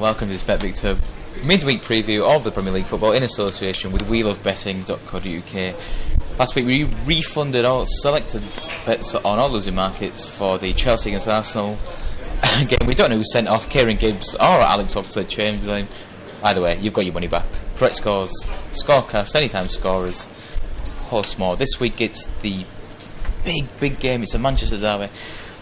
Welcome to this BetVictor midweek preview of the Premier League football in association with wheelofbetting.co.uk. Last week we refunded all selected bets on all losing markets for the Chelsea against Arsenal. Again, we don't know who sent off, Kieran Gibbs or Alex Oxlade-Chamberlain. Either way, you've got your money back. Correct scores, scorecast, anytime scorers, whole small. This week it's the big game. It's a Manchester derby.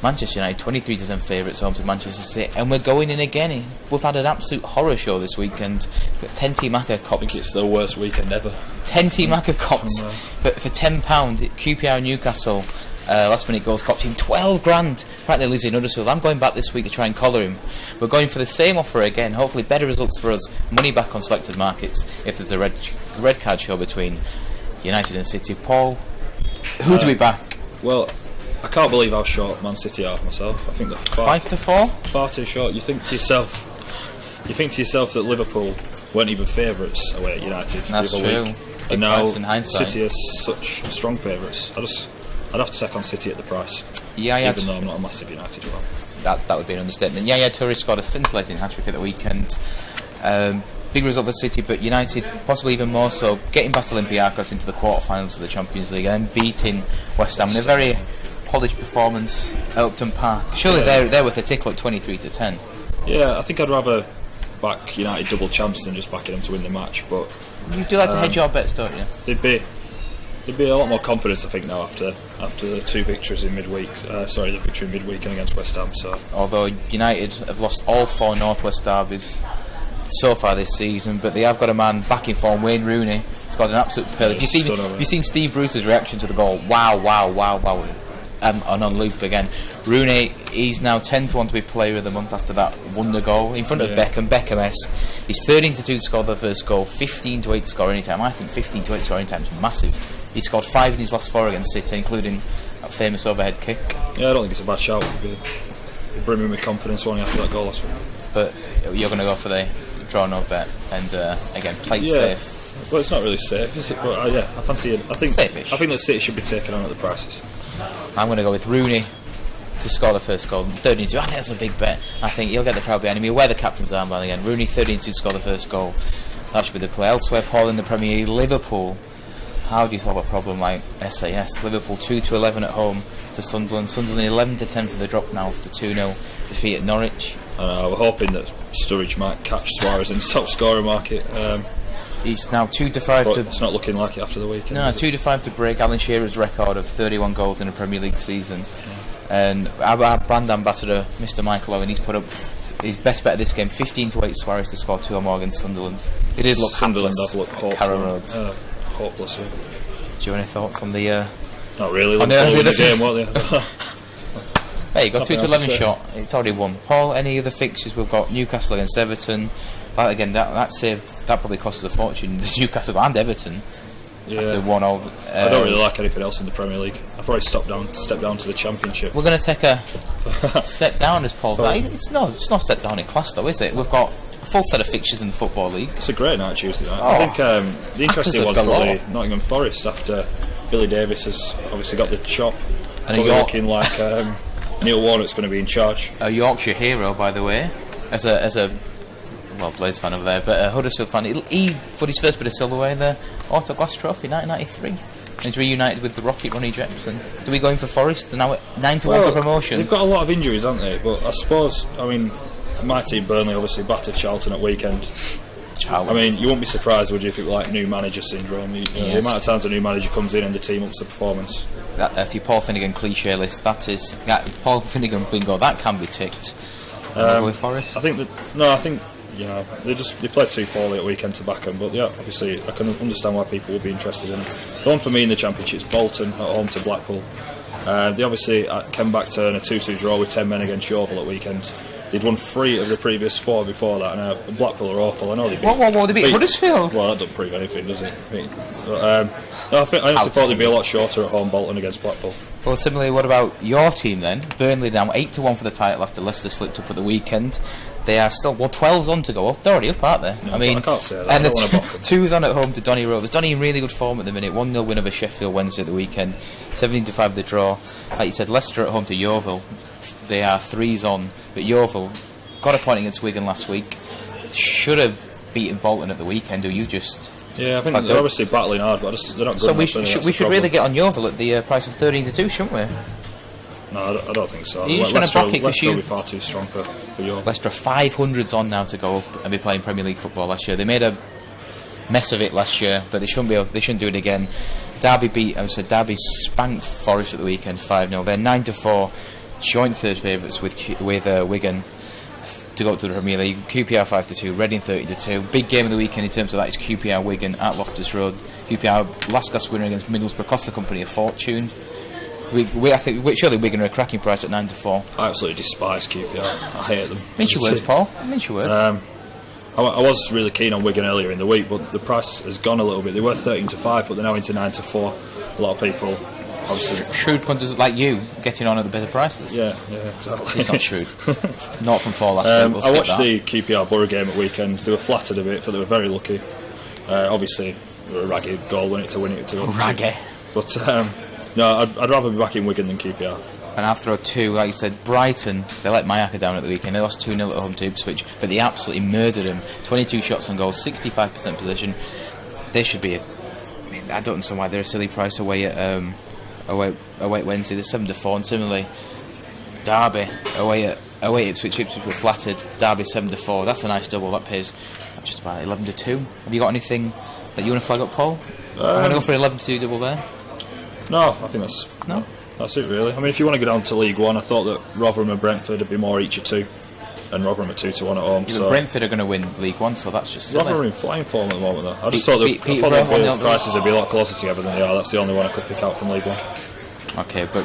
Manchester United 23-10 favourites home to Manchester City, and we're going in again. We've had an absolute horror show this weekend. 10-team Macca cops. I think it's the worst weekend ever. 10-team Macca cops for £10. QPR Newcastle last minute goals cost him £12,000. Right, they're losing Huddersfield. I'm going back this week to try and collar him. We're going for the same offer again. Hopefully better results for us. Money back on selected markets if there's a red card show between United and City. Paul, who do we back? Well, I can't believe how short Man City are myself. I think they're 5-4. Far too short. You think to yourself that Liverpool weren't even favourites away at United That's the other true. week, and now City are such strong favourites. I'd have to take on City at the price. Yeah, even though I'm not a massive United fan. That would be an understatement. Yeah, Toure scored a scintillating hat-trick at the weekend. Big result for City, but United possibly even more so, getting past Olympiacos into the quarter-finals of the Champions League and then beating West Ham in a very polished performance at Upton Park. Surely they're worth a tickle at 23-10. Yeah, I think I'd rather back United double champs than just backing them to win the match. But you do like to hedge your bets, don't you? There'd be a lot more confidence, I think, now after the two victories in midweek. The victory in midweek and against West Ham. So, although United have lost all 4 Northwest derbies so far this season, but they have got a man back in form, Wayne Rooney. He's got an absolute pearl. Have you seen Steve Bruce's reaction to the goal? Wow. On loop again. Rooney, he's now 10-1 to be player of the month after that wonder goal in front of Beckham-esque. He's 13-2 to score the first goal, 15-8 to score anytime. I think 15-8 to score anytime is massive. He scored 5 in his last 4 against City, including that famous overhead kick. Yeah, I don't think it's a bad shout. It'd bring me with confidence only after that goal last week. But you're going to go for the draw no bet and again play safe. Well, it's not really safe, is it? But I fancy it. I think that City should be taken on at the prices. I'm going to go with Rooney to score the first goal, 13-2. I think that's a big bet. I think he'll get the crowd behind him. He'll wear the captain's armband again. Rooney 13-2 to score the first goal. That should be the play. Elsewhere, Paul, in the Premier League, Liverpool. How do you solve a problem like SAS? Liverpool 2-11 at home to Sunderland. Sunderland 11-10 for the drop now after 2-0 defeat at Norwich. We're hoping that Sturridge might catch Suarez in the top scorer market. He's now 2-5 to. It's not looking like it after the weekend. No, 2-5 to break Alan Shearer's record of 31 goals in a Premier League season. And our brand ambassador, Mr. Michael Owen, he's put up his best bet of this game, 15-8 Suarez to score 2 or more against Sunderland. They did look Sunderland hapless have looked at Carrow Road. Hopeless. Yeah. Do you have any thoughts on the? Not really. On the game, weren't they? There you go, 2-11 shot. It's already won. Paul, any other fixtures? We've got Newcastle against Everton. But again, that probably cost us a fortune. Newcastle and Everton. After 1-0. I don't really like anything else in the Premier League. I've probably stepped down to the Championship. We're going to take a step down, as Paul. It's not step down in class, though, is it? We've got a full set of fixtures in the Football League. It's a great night Tuesday night. I think the interesting one's probably Nottingham Forest after Billy Davis has obviously got the chop. And looking like Neil Warnock's going to be in charge. A Yorkshire hero, by the way, as a Blades fan over there, but a Huddersfield fan. He put his first bit of silverware in the Autoglass Trophy 1993. And he's reunited with the Rocket Ronnie Jepson. Do we go in for Forest? They're now at 9-1 for promotion. They've got a lot of injuries, haven't they? But I suppose, my team Burnley obviously battered Charlton at weekend. You wouldn't be surprised, would you, if it was like new manager syndrome? The amount of times a new manager comes in and the team ups the performance. If your Paul Finnigen cliche list, that is Paul Finnigen bingo. That can be ticked. With Forest, I think they played too poorly at weekend to back them. But obviously I can understand why people would be interested in it. The one for me in the Championship is Bolton at home to Blackpool. They obviously came back to a 2-2 draw with 10 men against Yeovil at weekend. They'd won 3 of the previous 4 before that, and Blackpool are awful. I know they beat. They beat Huddersfield. Well, that doesn't prove anything, does it? I honestly thought they'd be a lot shorter at home, Bolton against Blackpool. Well, similarly, what about your team then? Burnley now 8-1 for the title after Leicester slipped up at the weekend. They are still 12's on to go up. They're already up, aren't they? No, I can't say that. And the 2's on at home to Donny Rovers. Donny in really good form at the minute. 1-0 win over Sheffield Wednesday at the weekend. 17-5 the draw. Like you said, Leicester at home to Yeovil. They are 3's on, but Yeovil got a point against Wigan last week. Should have beaten Bolton at the weekend. Do you just? Yeah, I think they're obviously battling hard, but they're not good so enough. we should really get on Yeovil at the price of 13-2, shouldn't we? No, I don't think so. Are you just trying to back it because Leicester will be far too strong for Yeovil. Leicester are 500s on now to go up and be playing Premier League football last year. They made a mess of it last year, but they shouldn't do it again. Derby spanked Forest at the weekend 5-0. They're 9-4, joint third favourites with Wigan to go up to the Premier League. QPR 5-2, Reading 30-2. Big game of the weekend in terms of that is QPR Wigan at Loftus Road. QPR last class winner against Middlesbrough cost the company a fortune. I think surely Wigan are a cracking price at 9-4. I absolutely despise QPR. I hate them. Mince your words, Paul. Mince your words. I was really keen on Wigan earlier in the week, but the price has gone a little bit. They were 13-5, but they're now into 9-4. A lot of people, obviously, shrewd punters like you getting on at the better prices. Yeah, exactly. He's not shrewd. Not from 4 last week. I watched the QPR Borough game at weekend. They were flattered a bit, but they were very lucky. Obviously, they were a raggy goal to win it. Raggy. But no, I'd rather be back in Wigan than QPR. And I'll throw 2, like you said, Brighton, they let Mallorca down at the weekend. They lost 2-0 at home to Ipswich, but they absolutely murdered them. 22 shots on goal, 65% possession. They should be I don't understand why they're a silly price away at Wednesday. They're 7-4, and similarly, Derby away at Ipswich. Ipswich were flattered. Derby 7-4. That's a nice double. That pays just about 11-2. Have you got anything that you want to flag up, Paul? I'm going to go for 11-2 double there. No, I think that's it really. I mean, if you want to go down to League One, I thought that Rotherham and Brentford would be more each of 2, and Rotherham are 2-1 at home. Yeah, so Brentford are going to win League One, so that's just silly. Rotherham are in flying form at the moment, though. I just thought the prices would be a lot closer together than they are. That's the only one I could pick out from League One. Okay, but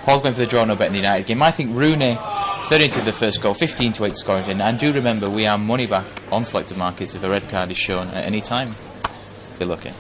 Paul's going for the draw, no bet in the United game. I think Rooney 30 to the first goal, 15-8 scoring in. And do remember, we are money back on selected markets if a red card is shown at any time. Be lucky.